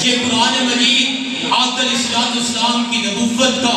یہ قرآن مجید آقا علیہ السلام کی نبوت کا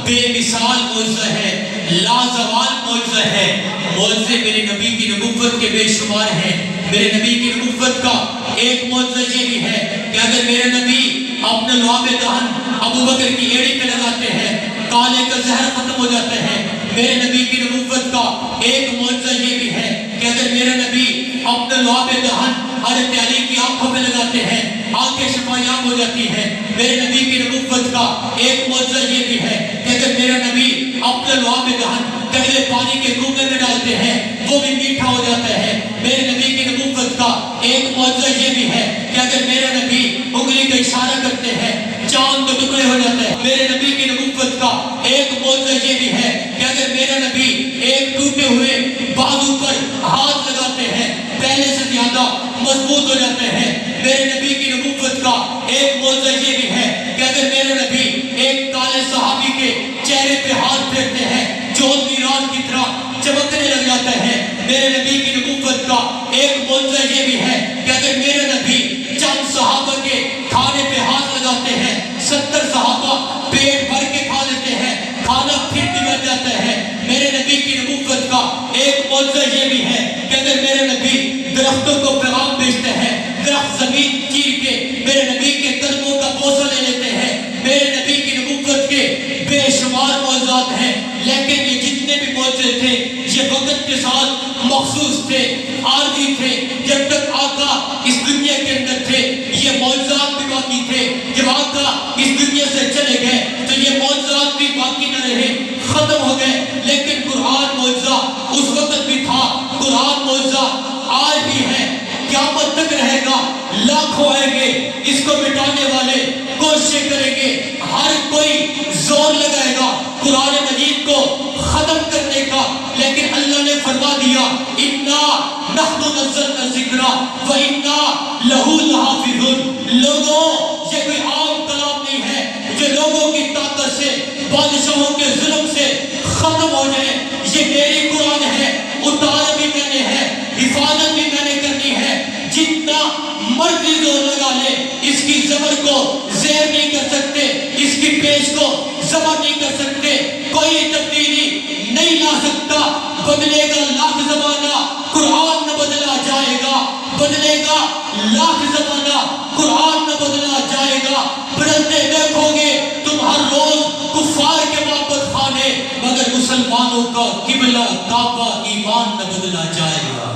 بے مثال معجزہ ہے، لازوال معجزہ ہے۔ معجزے میرے نبی کی نبوت کے بے شمار ہیں۔ میرے نبی کی نبوت کا ایک معجزہ یہ بھی ہے کہ اگر میرے نبی اپنے لعاب دہن ابو بکر کی ایڑی پہ لگاتے ہیں، کالے کا زہر ختم ہو جاتا ہے۔ میرے نبی کی نبوت کا ایک معجزہ یہ بھی ہے کہ اگر میرے نبی اپنے لعاب دہن حضرت علی کی آنکھوں پہ لگاتے ہیں، آنکھیں شفایاب ہو جاتی ہیں۔ میرے نبی کی نبوت کا ایک معجزہ یہ بھی ہے کہ اگر میرا نبی اپنے لعاب دہن کگلے پانی کے کنویں میں ڈالتے ہیں، وہ بھی میٹھا ہو جاتا ہے۔ میرے نبی کی نبوت کا ایک معجزہ یہ بھی ہے کہ اگر میرا نبی انگلی کا اشارہ کرتے ہیں، چاند کے ٹکڑے ہو جاتے ہیں۔ میرے نبی کی نبوت کا ایک معجزہ یہ بھی ہے کہ اگر میرا نبی ایک ٹوٹے ہوئے بازو پر ہاتھ لگاتے ہیں، پہلے سے زیادہ مضبوط ہو جاتے ہیں۔ میرے نبی کی نبوت کا ایک معجزہ یہ بھی ہے کہ اگر میرے نبی ایک کالے صحابی کے چہرے پہ ہاتھ پھیرتے ہیں، چودھویں رات کی طرح چمکنے لگ جاتا ہے۔ میرے نبی کی نبوت کا ایک معجزہ یہ بھی ہے کہ اگر میرے نبی چند صحابہ کے کھانے پہ ہاتھ لگاتے ہیں، 70 صحابہ پیٹ بھر کے کھا لیتے ہیں، کھانا پھر بگڑ جاتا ہے۔ میرے نبی کی نبوت کا ایک معجزہ یہ بھی ہے کہ اگر میرے نبی درختوں کو پیغام بھیجتے ہیں، درخت زمین چیر کے میرے نبی کے قدموں کا بوسہ لے لیتے ہیں۔ میرے نبی کی نبوت کے بے شمار معجزات ہیں، لیکن یہ جتنے بھی معجزے تھے یہ وقت کے ساتھ مخصوص تھے، عارضی تھے۔ جب تک آقا اس دنیا کے اندر تھے یہ معجزات بھی باقی تھے، جب آقا اس دنیا سے چلے گئے تو یہ معجزات بھی باقی نہ رہے، ختم ہو گئے۔ لیکن قرآن معجزہ اس وقت بھی تھا، قرآن معجزہ آج بھی ہے، قیامت تک رہے گا۔ لاکھوں آئیں گے اس کو مٹانے والے، کوششیں کریں گے، ہر کوئی زور لگائے گا قرآن مجید کو ختم کرنے کا، لیکن اللہ نے فرما دیا اِنَّا نَحْنُ نَزَّلْنَا الذِّكْرَ وَإِنَّا لَهُ لَحَافِظُونَ۔ لوگوں یہ کوئی عام کلام نہیں ہے جو لوگوں کی طاقت سے، بادشاہوں کے ظلم سے ختم ہو جائے۔ یہ میری قرآن ہے، اتار بھی میں نے ہے، حفاظت بھی میں نے کرنی ہے۔ جتنا مرضی زور لگا لے اس کی زبر کو زیر نہیں کر سکتے، اس کی پیش کو زبر نہیں کر سکتے، کوئی تبدیلی نہیں لا سکتا۔ بدلے گا لاکھ زمانہ قرآن نہ بدلا جائے گا، بدلے گا لاکھ زمانہ قرآن نہ بدلا جائے گا۔ بدلتے دیکھو گے تم ہر روز کفار کے معبد خانے، مگر مسلمانوں کا قبلہ کعبہ ایمان نہ بدلا جائے گا۔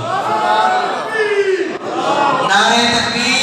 نعرہ تکبیر۔